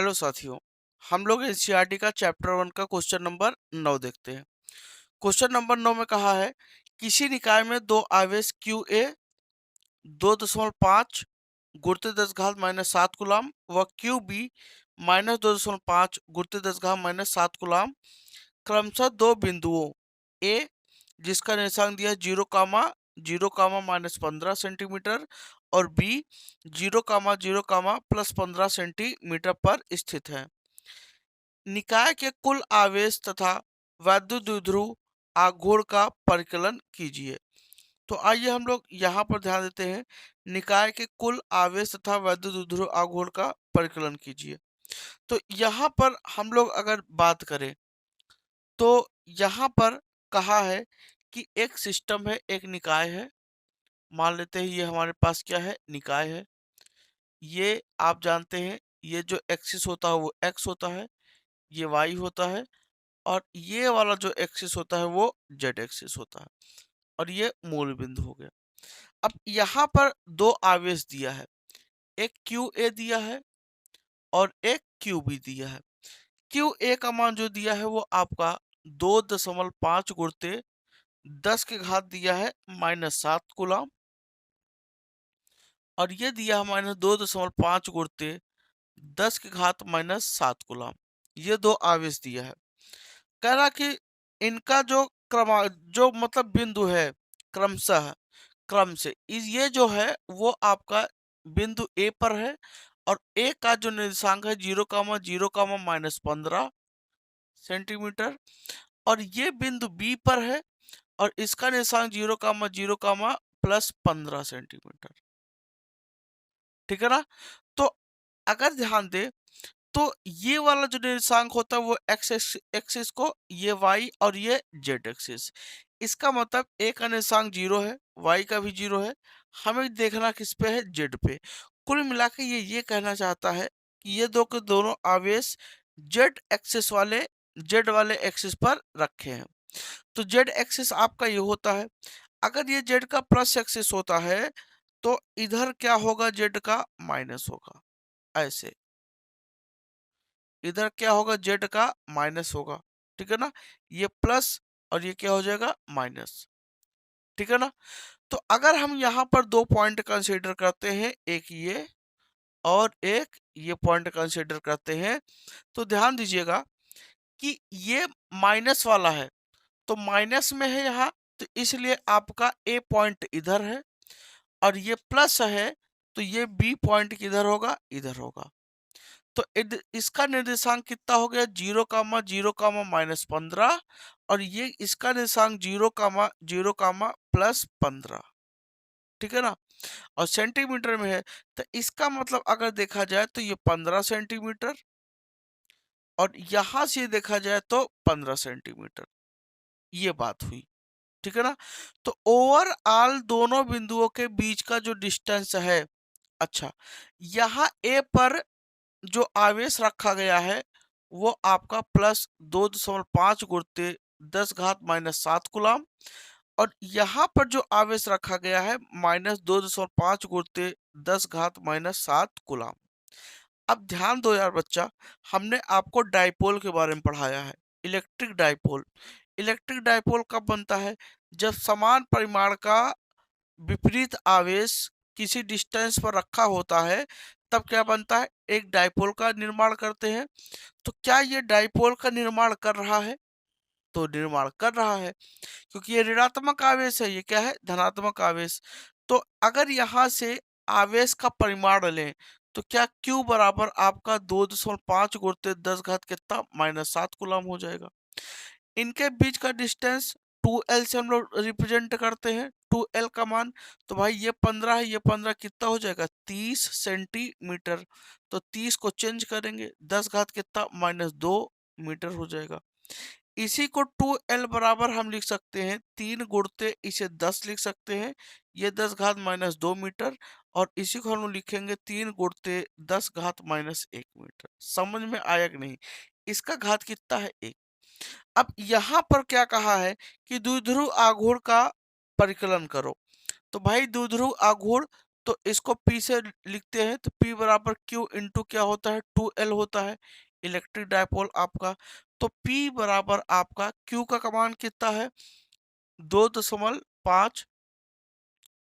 Hello साथियों, हम लोग एनसीईआरटी का चैप्टर 1 का क्वेश्चन नंबर 9 देखते हैं। क्वेश्चन नंबर 9 में कहा है किसी निकाय में दो आवेश क्यू ए 2.5 गुरुत्व 10 घात माइनस 7 कूलाम व क्यू बी माइनस 2.5 गुरुत्व 10 घात माइनस 7 कूलाम क्रमशः दो बिंदुओं ए जिसका निर्देशांक दिया 0, माइनस 15 सेंटीमीटर और बी 0, प्लस 15 सेंटीमीटर पर स्थित है। निकाय के कुल आवेश तथा वैद्युत द्विध्रुव आघूर्ण का परिकलन कीजिए। तो आइए हम लोग यहाँ पर ध्यान देते हैं, निकाय के कुल आवेश तथा वैद्युत द्विध्रुव आघूर्ण का परिकलन कीजिए। तो यहाँ पर हम लोग अगर बात करें तो यहाँ पर कहा है कि एक सिस्टम है, एक निकाय है। मान लेते हैं ये हमारे पास क्या है, निकाय है। ये आप जानते हैं, ये जो एक्सिस होता है वो एक्स होता है, ये वाई होता है और ये वाला जो एक्सिस होता है वो जेड एक्सिस होता है और ये मूल बिंदु हो गया। अब यहाँ पर दो आवेश दिया है, एक क्यू ए दिया है और एक क्यू बी दिया है। क्यू ए का मान जो दिया है वो आपका 2.5 गुणित 10 के घात दिया है -7 कूलाम और ये दिया है -2.5 गुणित 10 के घात -7 कूलाम। ये दो आवेश दिया है। कह रहा कि इनका जो जो मतलब बिंदु है क्रमशः क्रम से ये जो है वो आपका बिंदु ए पर है और ए का जो निर्देशांक है 0, माइनस 15 सेंटीमीटर और ये बिंदु बी पर है और इसका निर्देशांक 0, प्लस 15 सेंटीमीटर। ठीक है ना। तो अगर ध्यान दे तो ये वाला जो निर्देशांक होता है वो एक्स एक्सिस को, ये वाई और ये जेड एक्सिस। इसका मतलब ए का निर्देशांक 0 है, वाई का भी 0 है। हमें देखना किस पे है, जेड पे। कुल मिला के ये कहना चाहता है कि ये दो के दोनों आवेश जेड वाले एक्सिस पर रखे हैं। तो जेड एक्सिस आपका ये होता है। अगर ये जेड का प्लस एक्सिस होता है तो इधर क्या होगा, जेड का माइनस होगा। ऐसे इधर क्या होगा, जेड का माइनस होगा। ठीक है ना। ये प्लस और ये क्या हो जाएगा, माइनस। ठीक है ना। तो अगर हम यहाँ पर दो पॉइंट कंसीडर करते हैं, एक ये और एक ये पॉइंट कंसीडर करते हैं, तो ध्यान दीजिएगा कि ये माइनस वाला है तो माइनस में है यहाँ, तो इसलिए आपका ए पॉइंट इधर है और ये प्लस है तो ये बी पॉइंट किधर होगा, इधर होगा। तो इसका निर्देशांक कितना हो गया, 0, माइनस 15 और ये इसका निर्देशांक 0, प्लस 15। ठीक है ना। और सेंटीमीटर में है तो इसका मतलब अगर देखा जाए तो ये 15 सेंटीमीटर और यहां से देखा जाए तो 15 सेंटीमीटर। ये बात हुई। ठीक है ना। तो ओवरऑल दोनों बिंदुओं के बीच का जो डिस्टेंस है, अच्छा, यहाँ ए पर जो आवेश रखा गया है वो आपका प्लस 2.5 गुणित 10 घात माइनस 7 कूलाम और यहाँ पर जो आवेश रखा गया है -2.5 गुणित 10 घात माइनस 7 कूलाम। अब ध्यान दो यार बच्चा, हमने आपको डाइपोल के बारे में पढ़ाया है, इलेक्ट्रिक डाइपोल। इलेक्ट्रिक डाइपोल कब बनता है, जब समान परिमाण का विपरीत आवेश किसी डिस्टेंस पर रखा होता है, तब क्या बनता है, एक डाइपोल का निर्माण करते हैं। तो क्या ये डाइपोल का निर्माण कर रहा है, तो निर्माण कर रहा है क्योंकि ये ऋणात्मक आवेश है, ये क्या है, धनात्मक आवेश। तो अगर यहाँ से आवेश का परिमाण लें तो क्या Q बराबर आपका 2.5 गुणित 10 घात कितना -7 कूलम हो जाएगा। इनके बीच का डिस्टेंस 2L से हम लोग रिप्रेजेंट करते हैं, 2L का मान। तो भाई ये 15 है, ये 15 कितना हो जाएगा, 30 सेंटीमीटर। तो 30 को चेंज करेंगे, 10 घात कितना -2 मीटर हो जाएगा। इसी को 2L बराबर हम लिख सकते हैं 3 गुणते इसे 10 लिख सकते हैं, ये 10 घात -2 मीटर और इसी को हम लिखेंगे 3 गुणते 10 घात -1 मीटर। समझ में आया कि नहीं, इसका घात कितना है, 1। अब यहाँ पर क्या कहा है कि द्विध्रुव आघूर्ण का परिकलन करो। तो भाई द्विध्रुव आघूर्ण तो इसको P से लिखते हैं, तो P बराबर Q इंटू क्या होता है, 2L होता है, इलेक्ट्रिक डायपोल आपका। तो P बराबर आपका Q का मान कितना है, 2.5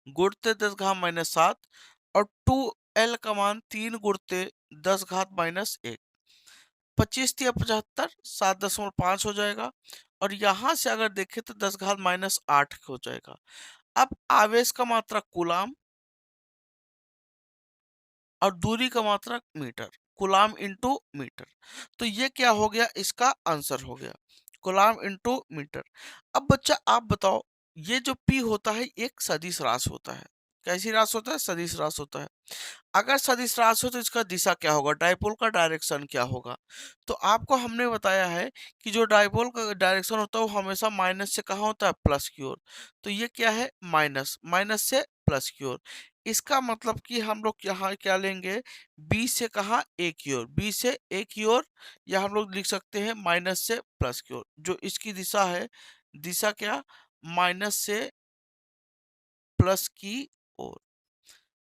गुणते 10⁻⁻7 और 2L का मान 3 गुणते 10⁻⁻1। 25 या 75, 7.5 हो जाएगा। और यहां से अगर देखें तो 10⁻⁻8 हो जाएगा। अब आवेश का मात्रा कूलाम और दूरी का मात्रा मीटर, कूलाम इंटू मीटर। तो ये क्या हो गया, इसका आंसर हो गया कूलाम इंटू मीटर। अब बच्चा आप बताओ, ये जो P होता है एक सदिश राशि होता है। कैसी राशि होता है, सदिश राशि होता है। अगर सदिश राशि हो तो इसका दिशा क्या होगा, डायपोल का डायरेक्शन क्या होगा। तो आपको हमने बताया है कि जो डायपोल का डायरेक्शन होता है वो हमेशा माइनस से कहाँ होता है, प्लस की ओर। तो ये क्या है, माइनस, माइनस से प्लस की ओर। इसका मतलब कि हम लोग यहाँ क्या लेंगे, बी से कहाँ, ए की ओर, बी से ए की ओर, या हम लोग लिख सकते हैं माइनस से प्लस की ओर। जो इसकी दिशा है, दिशा क्या, माइनस से प्लस की ओर,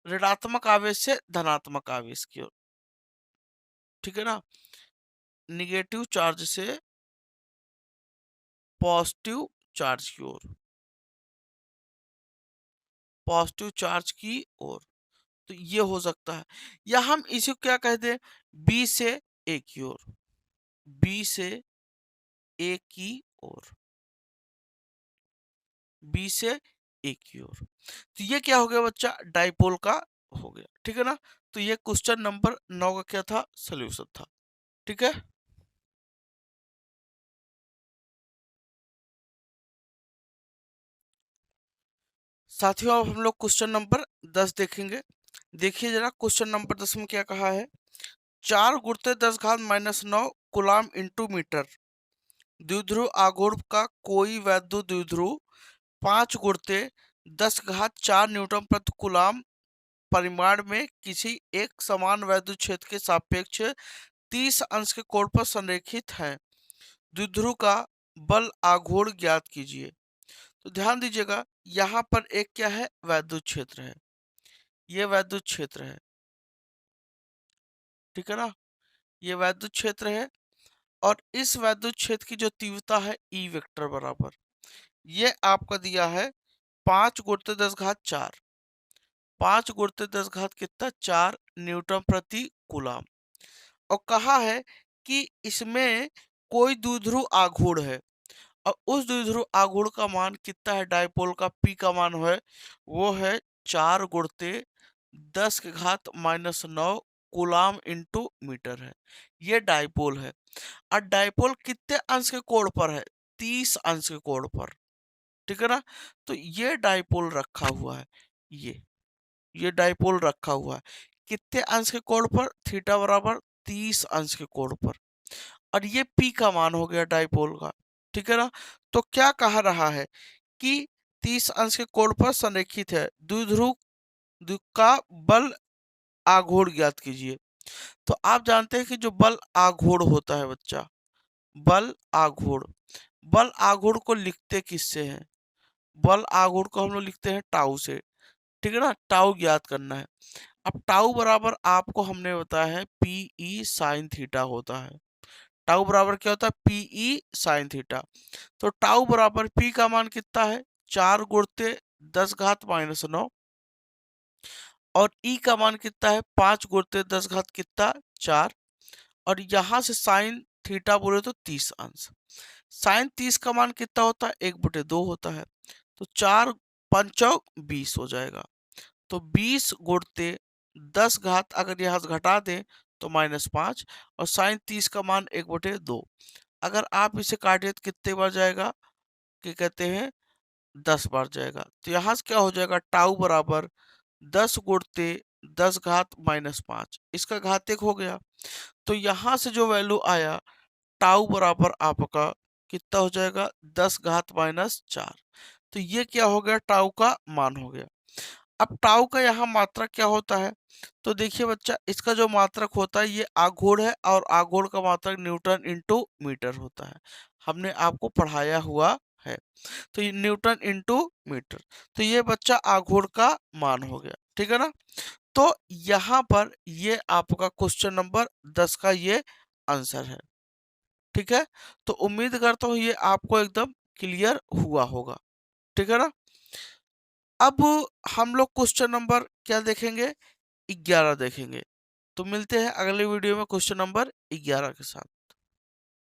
ऋणात्मक आवेश से धनात्मक आवेश की ओर, ठीक है ना, निगेटिव चार्ज से पॉजिटिव चार्ज की ओर, पॉजिटिव चार्ज की ओर। तो ये हो सकता है, या हम इसी को क्या कहते हैं, बी से ए की ओर, बी से ए की ओर, बी से ए की ओर। तो ये क्या हो गया बच्चा, डाइपोल का हो गया, ठीक है ना। तो ये क्वेश्चन नंबर 9 का क्या था, सोल्यूशन था, ठीक है। साथियों अब हम लोग क्वेश्चन नंबर 10 देखेंगे। देखिए जरा क्वेश्चन नंबर 10 में क्या कहा है, 4 गुणित 10⁻⁹ कूलाम इंटू मीटर द्विध्रुव आघूर्ण का कोई वैद्युत द्विध्रुव 5 गुणित 10⁴ न्यूटन प्रति कूलाम परिमाण में किसी एक समान वैद्युत क्षेत्र के सापेक्ष 30 अंश के कोण पर संरेखित है, द्विध्रुव का बल आघूर्ण ज्ञात कीजिए। तो ध्यान दीजिएगा, यहाँ पर एक क्या है, वैद्युत क्षेत्र है, ये वैद्युत क्षेत्र है, ठीक है ना, ये वैद्युत क्षेत्र है। और इस वैद्युत क्षेत्र की जो तीव्रता है ई वेक्टर बराबर, ये आपका दिया है 5 गुणित 10⁴, 5 गुणित 10 कितना, 4 न्यूटन प्रति कूलाम। और कहा है कि इसमें कोई द्विध्रुव आघूर्ण है, और उस द्विध्रुव आघूर्ण का मान कितना है, डायपोल का पी का मान है, वो है 4 गुणित 10⁻⁹ कूलाम इंटू मीटर है। ये डायपोल है, और डायपोल कितने अंश के कोण पर है, 30 अंश के कोण पर, ठीक है ना। तो ये डायपोल रखा हुआ है, ये डायपोल रखा हुआ है कितने अंश के कोण पर, थीटा बराबर 30 अंश के कोण पर। और ये पी का मान हो गया डायपोल का, ठीक है ना। तो क्या कहा रहा है कि 30 अंश के कोण पर संरेखित है, द्विध्रुव का बल आघूर्ण ज्ञात कीजिए। तो आप जानते हैं कि जो बल आघूर्ण होता है बच्चा, बल आघूर्ण, बल आघूर्ण को लिखते किससे हैं, बल आघूर्ण को हम लोग लिखते हैं टाउ से, ठीक है ना, टाउ ज्ञात करना है। अब टाउ बराबर आपको हमने बताया है पी ई साइन थीटा होता है, टाउ बराबर क्या होता है, पी ई साइन थीटा। तो टाउ बराबर पी का मान कितना है, 4 गुणित 10⁻⁹, और ई का मान कितना है, 5 गुणित 10 कितना, 4। और यहां से साइन थीटा बोले तो 30 अंश, साइन 30 का मान कितना होता है, 1/2 होता है। तो 4 पंचौक 20 हो जाएगा। तो 20 गुणित 10 अगर यहाँ से घटा दें तो -5, और साइन 30 का मान 1/2। अगर आप इसे काटे तो कितने बार जाएगा, क्या कहते हैं, 10 बार जाएगा। तो यहाँ से क्या हो जाएगा, टाउ बराबर 10 गुणित 10⁻⁻5, इसका घातिक हो गया। तो यहाँ से जो वैल्यू आया, टाउ बराबर आपका कितना हो जाएगा, 10⁻⁻4। तो ये क्या हो गया, टाउ का मान हो गया। अब टाउ का यहाँ मात्रक क्या होता है, तो देखिए बच्चा, इसका जो मात्रक होता है ये आघूर्ण है, और आघूर्ण का मात्रक न्यूटन इंटू मीटर होता है, हमने आपको पढ़ाया हुआ है। तो ये न्यूटन इंटू मीटर, तो ये बच्चा आघूर्ण का मान हो गया। ठीक है ना? तो यहाँ पर ये आपका क्वेश्चन नंबर 10 का ये आंसर है। ठीक है? तो उम्मीद करता हूँ ये आपको एकदम क्लियर हुआ होगा। ठीक है ना? अब हम लोग क्वेश्चन नंबर क्या देखेंगे? 11 देखेंगे। तो मिलते हैं अगले वीडियो में क्वेश्चन नंबर 11 के साथ।